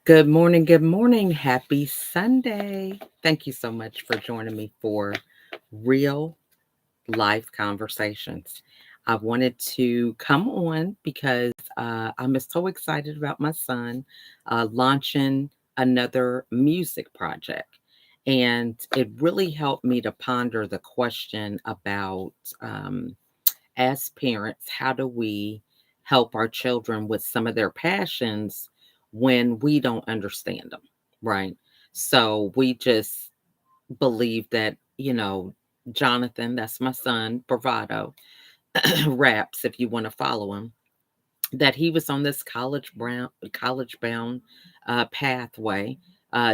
Good morning. Good morning. Happy Sunday. Thank you so much for joining me for real life conversations. I wanted to come on because I'm so excited about my son launching another music project. And it really helped me to ponder the question about, um, as parents, how do we help our children with some of their passions when we don't understand them, right? So we just believe that, Jonathan, that's my son, Bravado, raps, if you want to follow him, that he was on this college bound pathway,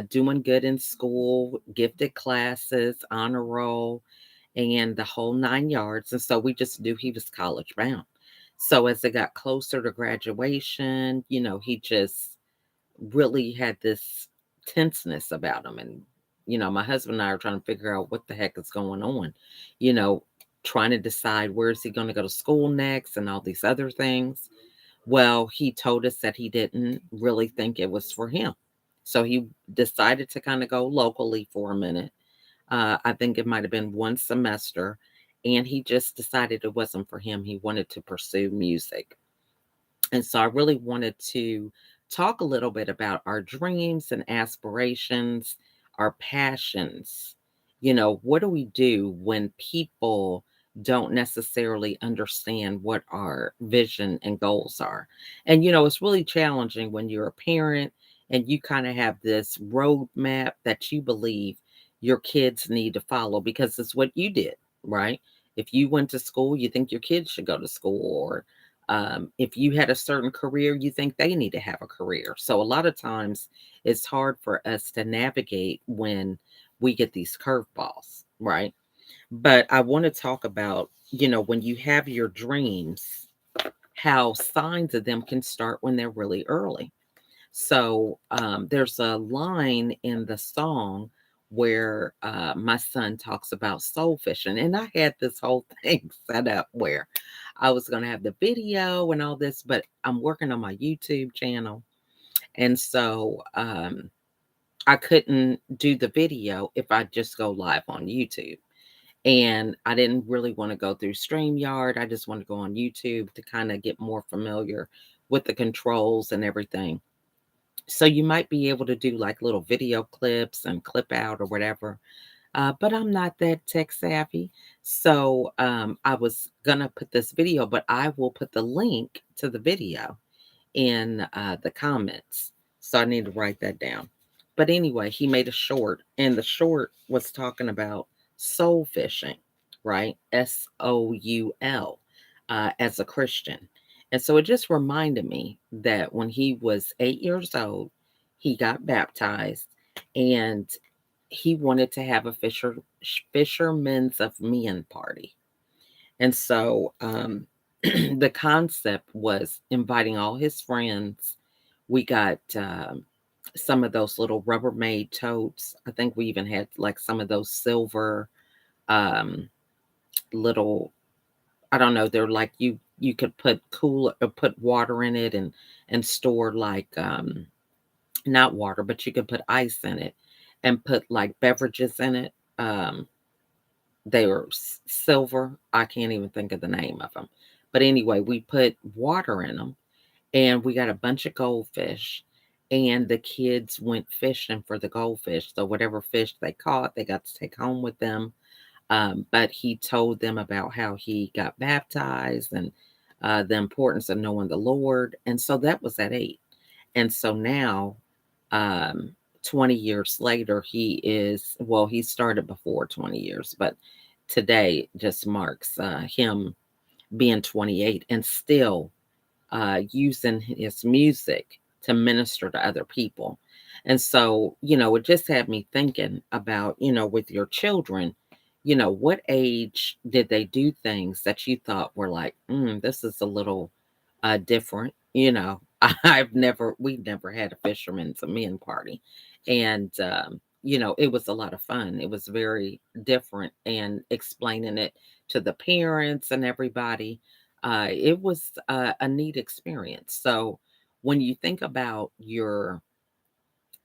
doing good in school, gifted classes, honor roll, and the whole 9 yards. And so we just knew he was college bound. So as it got closer to graduation, he just really had this tenseness about him. And, my husband and I are trying to figure out what the heck is going on, you know, trying to decide where is he going to go to school next and all these other things. Well, he told us that he didn't really think it was for him. So he decided to kind of go locally for a minute. I think it might have been one semester. And he just decided it wasn't for him. He wanted to pursue music. And so I really wanted to talk a little bit about our dreams and aspirations, our passions. What do we do when people don't necessarily understand what our vision and goals are? And, it's really challenging when you're a parent and you kind of have this roadmap that you believe your kids need to follow because it's what you did, right? If you went to school, you think your kids should go to school, or if you had a certain career, you think they need to have a career. So a lot of times it's hard for us to navigate when we get these curveballs, right? But I want to talk about, when you have your dreams, how signs of them can start when they're really early. So there's a line in the song where my son talks about soul fishing. And I had this whole thing set up where I was going to have the video and all this, but I'm working on my YouTube channel. And so I couldn't do the video if I just go live on YouTube. And I didn't really want to go through StreamYard. I just want to go on YouTube to kind of get more familiar with the controls and everything. So you might be able to do like little video clips and clip out or whatever. But I'm not that tech savvy. So I was going to put this video, but I will put the link to the video in the comments. So I need to write that down. But anyway, he made a short, and the short was talking about soul fishing, right? Soul, as a Christian. And so it just reminded me that when he was 8 years old, he got baptized and he wanted to have a fisherman's of men party. And so the concept was inviting all his friends. We got some of those little Rubbermaid totes. I think we even had like some of those silver um, little. I don't know. They're like you could put put water in it and store like not water, but you could put ice in it and put like beverages in it. They were silver. I can't even think of the name of them. But anyway, we put water in them and we got a bunch of goldfish. And the kids went fishing for the goldfish. So, whatever fish they caught, they got to take home with them. But he told them about how he got baptized and the importance of knowing the Lord. And so that was at 8. And so now, um, 20 years later, he started before 20 years, but today just marks him being 28 and still using his music to minister to other people. And so, it just had me thinking about, with your children, what age did they do things that you thought were like, this is a little different? We've never had a fisherman's a men party. And, it was a lot of fun. It was very different and explaining it to the parents and everybody. It was a neat experience. So when you think about your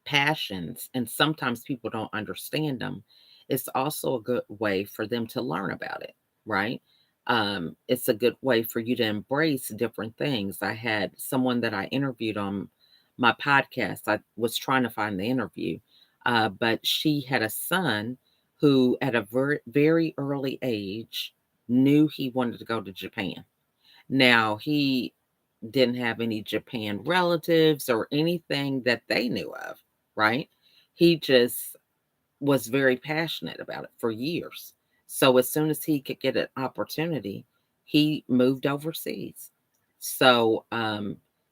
passions, and sometimes people don't understand them, it's also a good way for them to learn about it, right? It's a good way for you to embrace different things. I had someone that I interviewed on my podcast. I was trying to find the interview, but she had a son who, at a very early age, knew he wanted to go to Japan. Now, he didn't have any Japan relatives or anything that they knew of, right? He just was very passionate about it for years. So as soon as he could get an opportunity, he moved overseas. So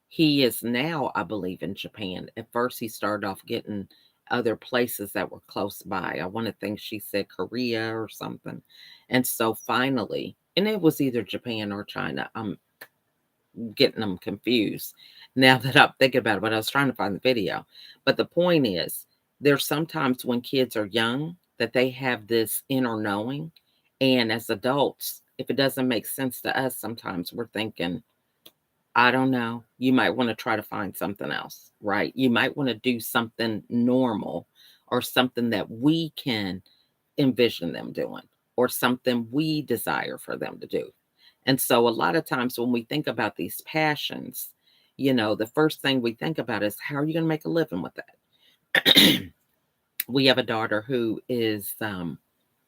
he is now, I believe, in Japan. At first, he started off getting other places that were close by. I want to think she said Korea or something. And so finally, and it was either Japan or China. I'm getting them confused now that I'm thinking about it, but I was trying to find the video. But the point is, there's sometimes when kids are young that they have this inner knowing. And as adults, if it doesn't make sense to us, sometimes we're thinking, I don't know, you might want to try to find something else, right? You might want to do something normal or something that we can envision them doing or something we desire for them to do. And so a lot of times when we think about these passions, the first thing we think about is how are you going to make a living with that? We have a daughter who is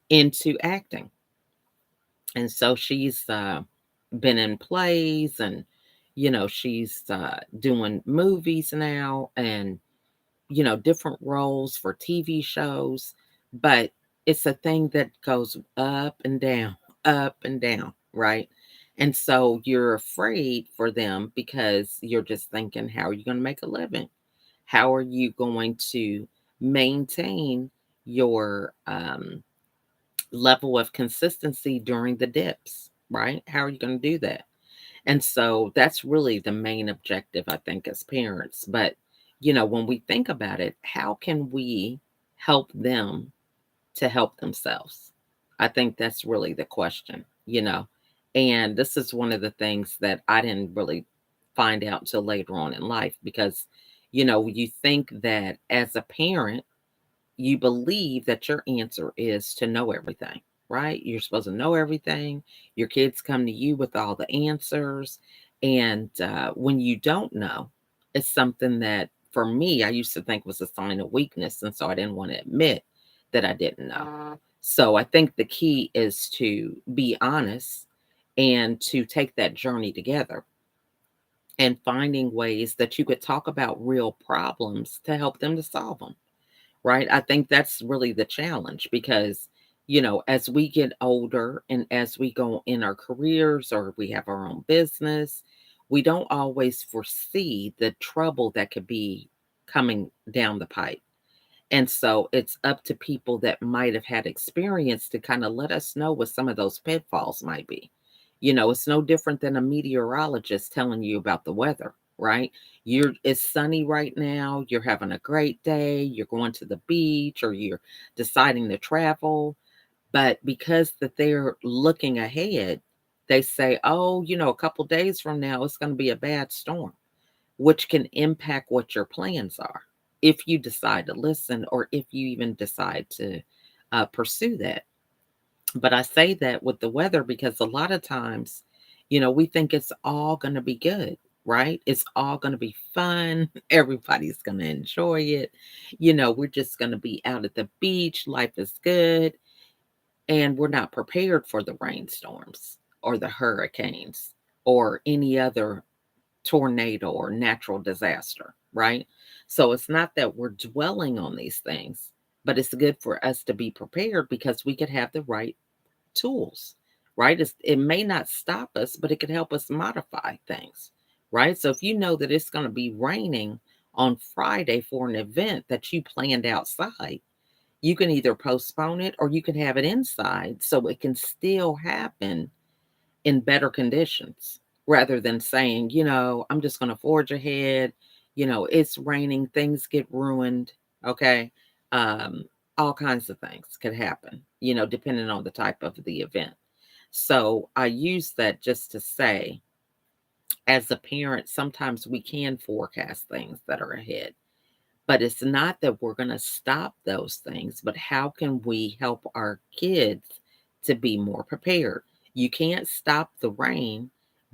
into acting. And so she's been in plays and, she's doing movies now and different roles for TV shows, but it's a thing that goes up and down, right? And so you're afraid for them because you're just thinking, how are you going to make a living? How are you going to maintain your level of consistency during the dips, right? How are you going to do that? And so that's really the main objective, I think, as parents. But, when we think about it, how can we help them to help themselves? I think that's really the question. And this is one of the things that I didn't really find out until later on in life because, you think that as a parent, you believe that your answer is to know everything, right? You're supposed to know everything. Your kids come to you with all the answers. And when you don't know, it's something that for me, I used to think was a sign of weakness. And so I didn't want to admit that I didn't know. So I think the key is to be honest and to take that journey together and finding ways that you could talk about real problems to help them to solve them. Right? I think that's really the challenge because, as we get older and as we go in our careers or we have our own business, we don't always foresee the trouble that could be coming down the pipe. And so it's up to people that might have had experience to kind of let us know what some of those pitfalls might be. It's no different than a meteorologist telling you about the weather, right? It's sunny right now, you're having a great day, you're going to the beach or you're deciding to travel, but because that they're looking ahead, they say, "Oh, a couple days from now it's going to be a bad storm." Which can impact what your plans are if you decide to listen or if you even decide to pursue that. But I say that with the weather because a lot of times, we think it's all going to be good, right? It's all going to be fun. Everybody's going to enjoy it. We're just going to be out at the beach. Life is good. And we're not prepared for the rainstorms or the hurricanes or any other tornado or natural disaster, right? So it's not that we're dwelling on these things, but it's good for us to be prepared because we could have the right tools, right? It may not stop us, but it could help us modify things, right? So if you know that it's going to be raining on Friday for an event that you planned outside, you can either postpone it or you can have it inside so it can still happen in better conditions rather than saying, I'm just going to forge ahead. It's raining, things get ruined. Okay. Um, all kinds of things could happen, depending on the type of the event. So I use that just to say, as a parent, sometimes we can forecast things that are ahead, But it's not that we're going to stop those things, but how can we help our kids to be more prepared? You can't stop the rain,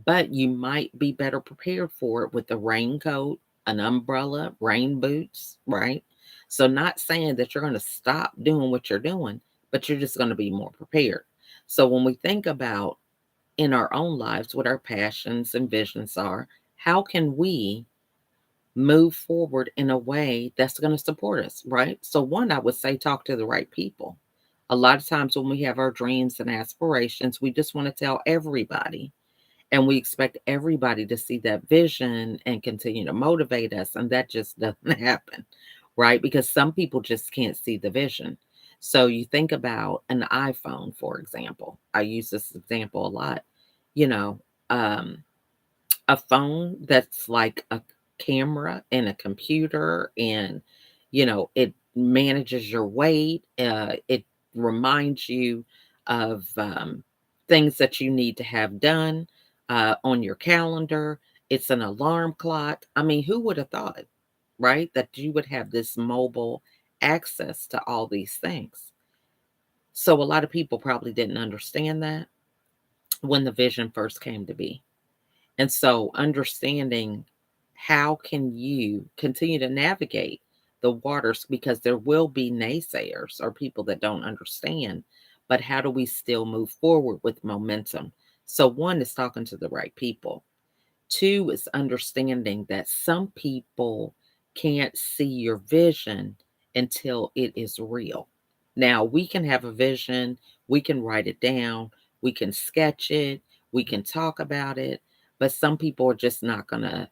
but you might be better prepared for it with a raincoat, an umbrella, rain boots, right? So, not saying that you're going to stop doing what you're doing, but you're just going to be more prepared. So, when we think about in our own lives what our passions and visions are, how can we move forward in a way that's going to support us, right? So, one, I would say talk to the right people. A lot of times when we have our dreams and aspirations, we just want to tell everybody and we expect everybody to see that vision and continue to motivate us. And that just doesn't happen, right? Because some people just can't see the vision. So, you think about an iPhone, for example. I use this example a lot. You know, um, a phone that's like a camera and a computer and it manages your weight, it reminds you of things that you need to have done on your calendar. It's an alarm clock. I mean, who would have thought, right, that you would have this mobile access to all these things? So a lot of people probably didn't understand that when the vision first came to be. And so understanding how can you continue to navigate the waters, because there will be naysayers or people that don't understand, but how do we still move forward with momentum? So one is talking to the right people. Two is understanding that some people can't see your vision until it is real. Now, we can have a vision, we can write it down, we can sketch it, we can talk about it, but some people are just not going to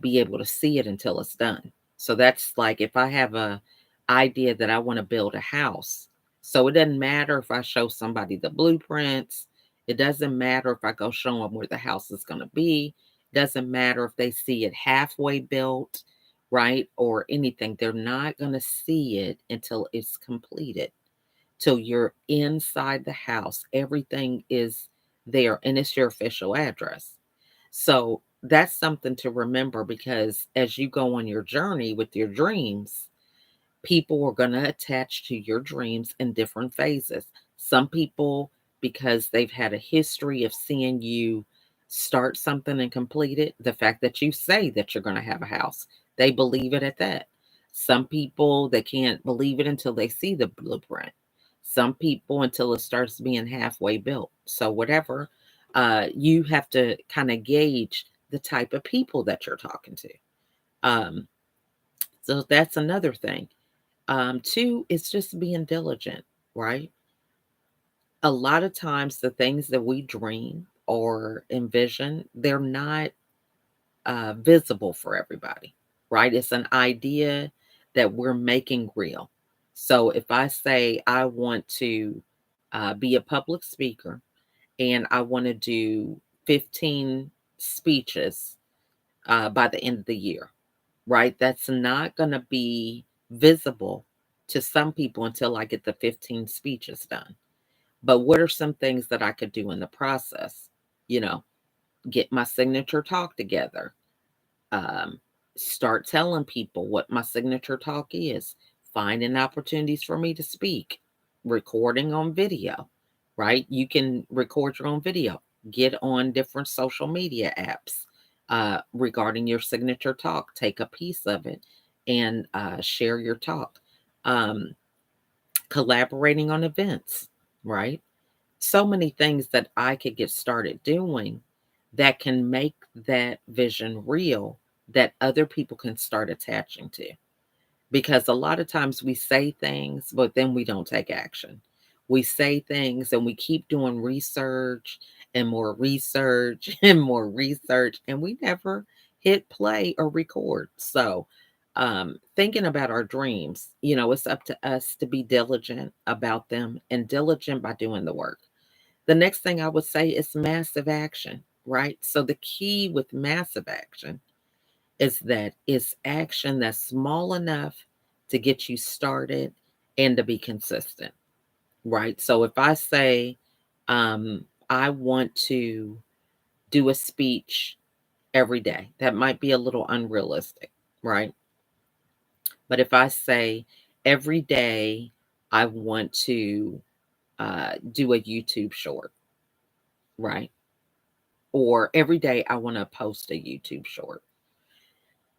be able to see it until it's done. So that's like if I have a idea that I want to build a house. So it doesn't matter if I show somebody the blueprints. It doesn't matter if I go show them where the house is going to be. Doesn't matter if they see it halfway built, right? Or anything. They're not going to see it until it's completed. Till you're inside the house. Everything is there and it's your official address. So that's something to remember, because as you go on your journey with your dreams, people are going to attach to your dreams in different phases. Some people, because they've had a history of seeing you start something and complete it, the fact that you say that you're going to have a house, they believe it at that. Some people, they can't believe it until they see the blueprint. Some people, until it starts being halfway built. So, whatever, you have to kind of gauge the type of people that you're talking to. Um, so, that's another thing. Two, it's just being diligent, right? A lot of times, the things that we dream or envision, they're not visible for everybody, right? It's an idea that we're making real. So if I say I want to be a public speaker and I want to do 15 speeches by the end of the year, right? That's not going to be visible to some people until I get the 15 speeches done. But what are some things that I could do in the process? You know, get my signature talk together, um, start telling people what my signature talk is, finding opportunities for me to speak, recording on video, right? You can record your own video, get on different social media apps regarding your signature talk, take a piece of it and share your talk. Um, Collaborating on events, right? So many things that I could get started doing that can make that vision real, that other people can start attaching to. Because a lot of times we say things, but then we don't take action. We say things and we keep doing research and more research, and we never hit play or record. So, thinking about our dreams, it's up to us to be diligent about them and diligent by doing the work. The next thing I would say is massive action, right? So the key with massive action is that it's action that's small enough to get you started and to be consistent, right? So if I say, I want to do a speech every day, that might be a little unrealistic, right? But if I say every day I want to do a YouTube short, right? Or every day I want to post a YouTube short.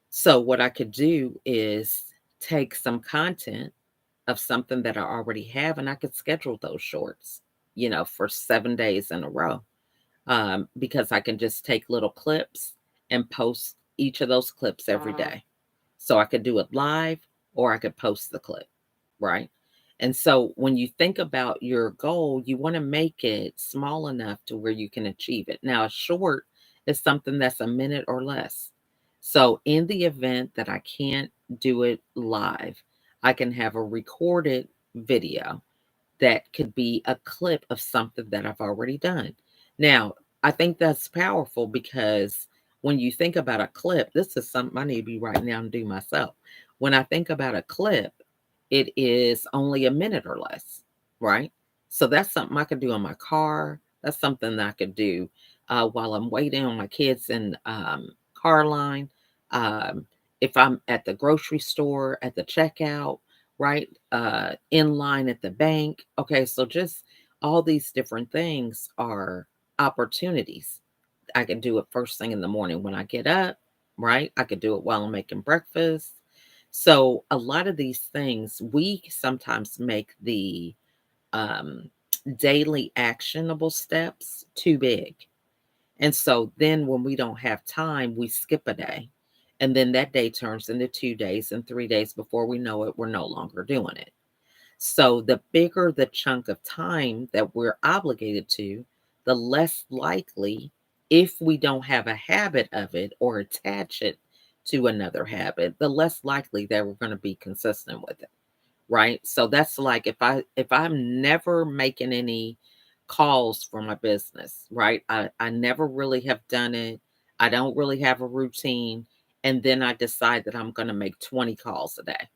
So what I could do is take some content of something that I already have and I could schedule those shorts, for 7 days in a row. Because I can just take little clips and post each of those clips every day. So I could do it live or I could post the clip, right? And so when you think about your goal, you want to make it small enough to where you can achieve it. Now, a short is something that's a minute or less. So in the event that I can't do it live, I can have a recorded video that could be a clip of something that I've already done. Now, I think that's powerful because when you think about a clip, this is something I need to be writing down and do myself. When I think about a clip, it is only a minute or less, right? So that's something I could do in my car. That's something that I could do while I'm waiting on my kids in car line. Um, if I'm at the grocery store, at the checkout, right? In line at the bank. Okay, so just all these different things are opportunities. I can do it first thing in the morning when I get up, right? I could do it while I'm making breakfast. So a lot of these things, we sometimes make the um, daily actionable steps too big. And so then when we don't have time, we skip a day. And then that day turns into 2 days and 3 days before we know it, we're no longer doing it. So the bigger the chunk of time that we're obligated to, the less likely, if we don't have a habit of it or attach it to another habit, the less likely that we're going to be consistent with it. Right. So that's like if I'm never making any calls for my business, right? I never really have done it. I don't really have a routine. And then I decide that I'm going to make 20 calls a day.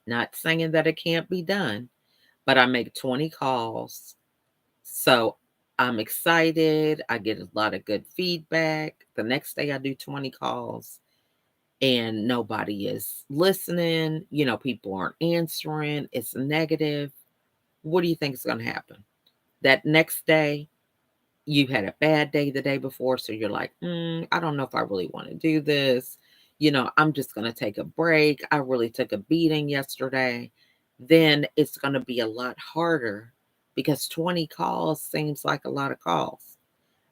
Not saying that it can't be done, but I make 20 calls. So I'm excited. I get a lot of good feedback. The next day I do 20 calls and nobody is listening. People aren't answering. It's negative. What do you think is going to happen? That next day, you had a bad day the day before. So you're like, I don't know if I really want to do this. I'm just going to take a break. I really took a beating yesterday. Then it's going to be a lot harder because 20 calls seems like a lot of calls.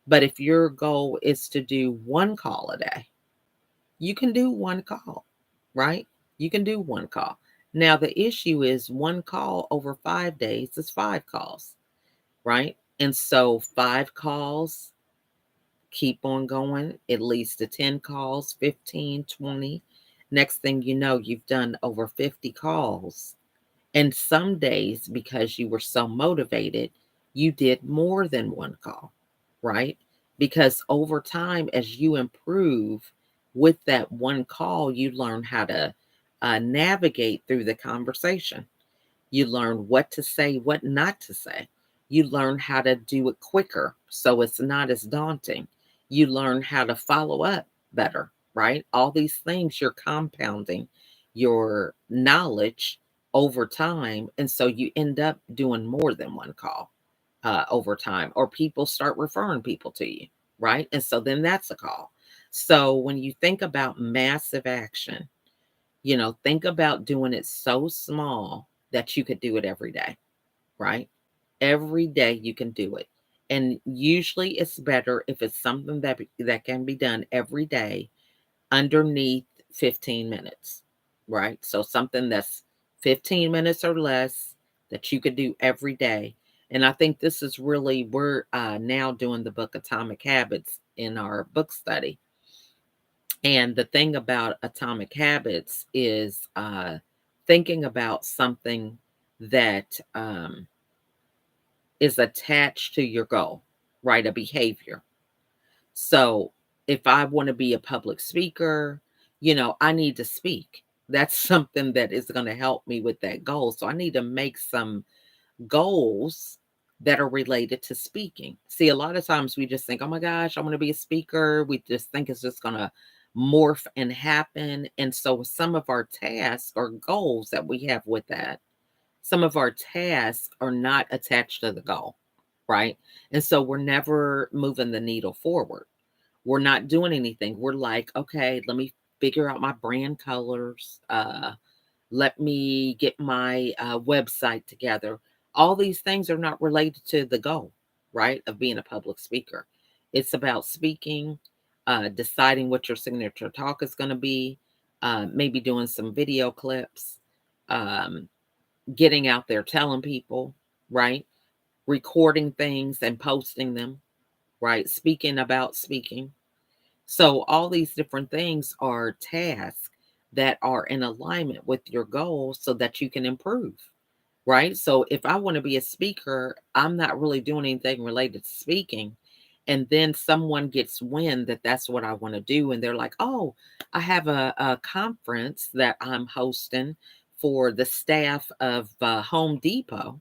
But if your goal is to do one call a day, you can do one call, right? You can do one call. Now, the issue is one call over 5 days is five calls, right? And so five calls, keep on going, it leads to 10 calls, 15, 20. Next thing you know, you've done over 50 calls. And some days, because you were so motivated, you did more than one call, right? Because over time, as you improve with that one call, you learn how to navigate through the conversation. You learn what to say, what not to say. You learn how to do it quicker so it's not as daunting. You learn how to follow up better, right? All these things you're compounding your knowledge over time. And so you end up doing more than one call over time, or people start referring people to you, right? And so then that's a call. So when you think about massive action, think about doing it so small that you could do it every day, right? Every day you can do it. And usually it's better if it's something that can be done every day underneath 15 minutes, right? So something that's 15 minutes or less that you could do every day. And I think this is really, we're now doing the book Atomic Habits in our book study. And the thing about Atomic Habits is thinking about something that is attached to your goal, right? A behavior. So if I want to be a public speaker, I need to speak. That's something that is going to help me with that goal. So I need to make some goals that are related to speaking. See, a lot of times we just think, oh my gosh, I want to be a speaker. We just think it's just going to morph and happen. And so some of our tasks or goals that we have with that, some of our tasks are not attached to the goal, right? And so we're never moving the needle forward. We're not doing anything. We're like, okay, let me figure out my brand colors. Let me get my website together. All these things are not related to the goal, right, of being a public speaker. It's about speaking, deciding what your signature talk is going to be, maybe doing some video clips, um, getting out there telling people, right, recording things and posting them, right, speaking about speaking. So all these different things are tasks that are in alignment with your goals so that you can improve, right? So if I want to be a speaker, I'm not really doing anything related to speaking. And then someone gets wind that that's what I want to do. And they're like, oh, I have a conference that I'm hosting for the staff of Home Depot,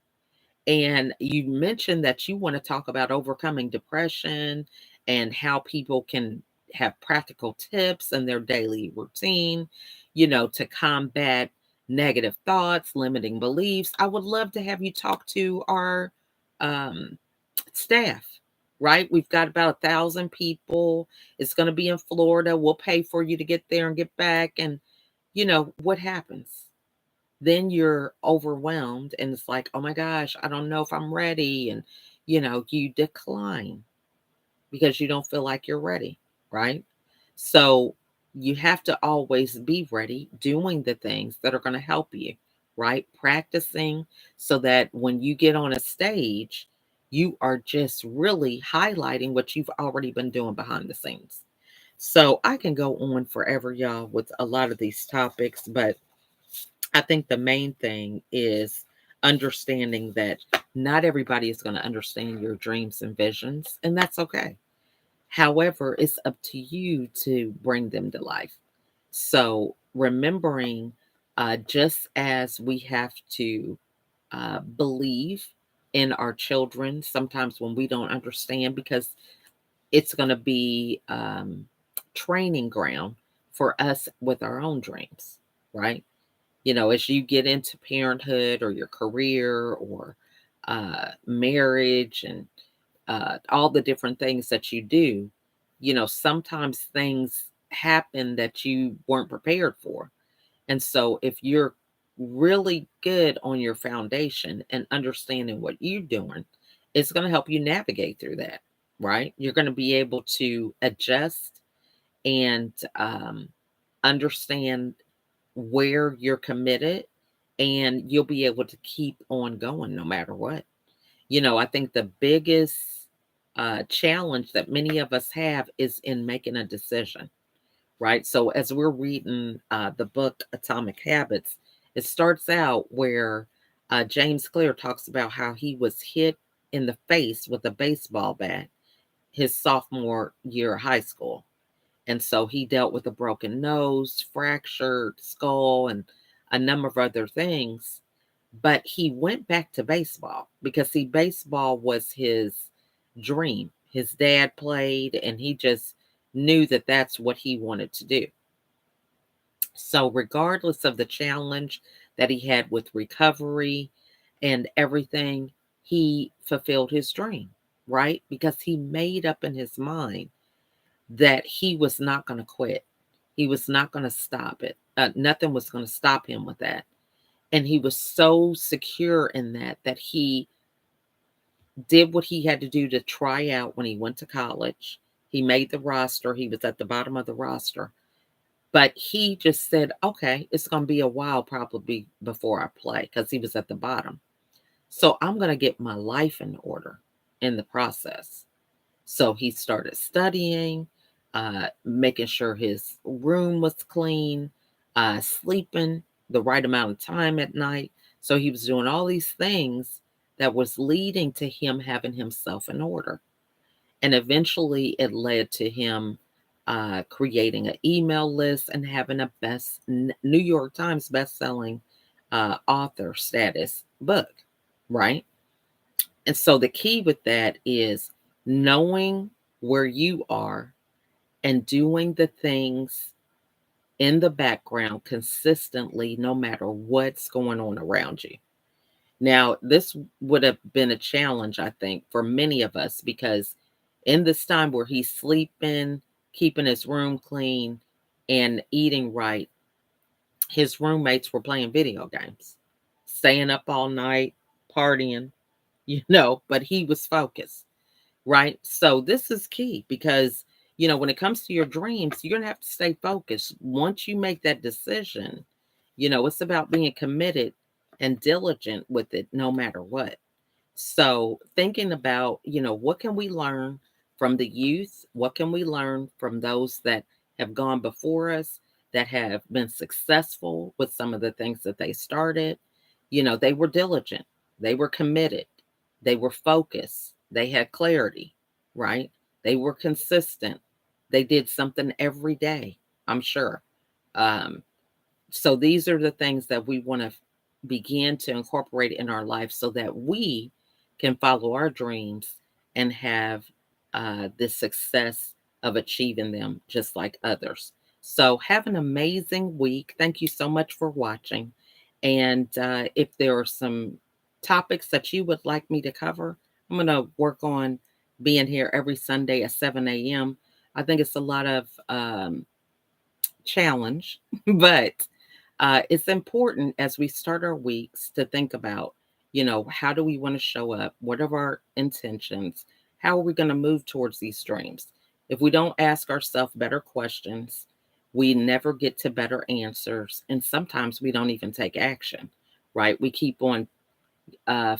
and you mentioned that you want to talk about overcoming depression and how people can have practical tips in their daily routine, to combat negative thoughts, limiting beliefs. I would love to have you talk to our um, staff, right? We've got about 1,000 people. It's going to be in Florida. We'll pay for you to get there and get back. And, what happens? Then you're overwhelmed and it's like, oh my gosh, I don't know if I'm ready. And, you decline because you don't feel like you're ready, right? So you have to always be ready doing the things that are going to help you, right? Practicing so that when you get on a stage, you are just really highlighting what you've already been doing behind the scenes. So I can go on forever, y'all, with a lot of these topics, but I think the main thing is understanding that not everybody is going to understand your dreams and visions, and that's okay. However, it's up to you to bring them to life. So, remembering just as we have to believe in our children sometimes when we don't understand, because it's going to be training ground for us with our own dreams, right? As you get into parenthood or your career or marriage and all the different things that you do, sometimes things happen that you weren't prepared for. And so if you're really good on your foundation and understanding what you're doing, it's going to help you navigate through that, right? You're going to be able to adjust and understand where you're committed, and you'll be able to keep on going no matter what. I think the biggest challenge that many of us have is in making a decision, right? So as we're reading the book Atomic Habits, it starts out where James Clear talks about how he was hit in the face with a baseball bat his sophomore year of high school. And so he dealt with a broken nose, fractured skull, and a number of other things. But he went back to baseball because, see, baseball was his dream. His dad played, and he just knew that that's what he wanted to do. So, regardless of the challenge that he had with recovery and everything, he fulfilled his dream, right? Because he made up in his mind that he was not going to quit. He was not going to stop it. Nothing was going to stop him with that. And he was so secure in that he did what he had to do to try out when he went to college. He made the roster. He was at the bottom of the roster. But he just said, okay, it's going to be a while probably before I play, because he was at the bottom. So I'm going to get my life in order in the process. So he started studying, making sure his room was clean, sleeping the right amount of time at night. So he was doing all these things that was leading to him having himself in order. And eventually it led to him creating an email list and having a New York Times best-selling author status book, right? And so the key with that is knowing where you are and doing the things in the background consistently, no matter what's going on around you. Now, this would have been a challenge, I think, for many of us because in this time where he's sleeping, keeping his room clean, and eating right, his roommates were playing video games, staying up all night, partying, but he was focused, right? So, this is key because, when it comes to your dreams, you're going to have to stay focused. Once you make that decision, it's about being committed and diligent with it no matter what. So, thinking about, what can we learn from the youth? What can we learn from those that have gone before us, that have been successful with some of the things that they started? They were diligent, they were committed, they were focused, they had clarity, right? They were consistent, they did something every day, I'm sure. Um, so these are the things that we want to begin to incorporate in our life so that we can follow our dreams and have the success of achieving them just like others. So have an amazing week. Thank you so much for watching. And if there are some topics that you would like me to cover, I'm going to work on being here every Sunday at 7 a.m. I think it's a lot of challenge, but it's important as we start our weeks to think about, how do we want to show up? What are our intentions? How are we going to move towards these dreams? If we don't ask ourselves better questions, we never get to better answers. And sometimes we don't even take action, right? We keep on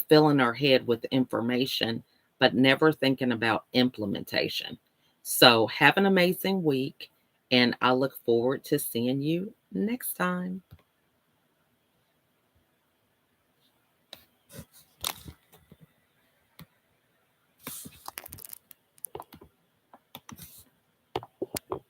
filling our head with information, but never thinking about implementation. So, have an amazing week, and I look forward to seeing you next time.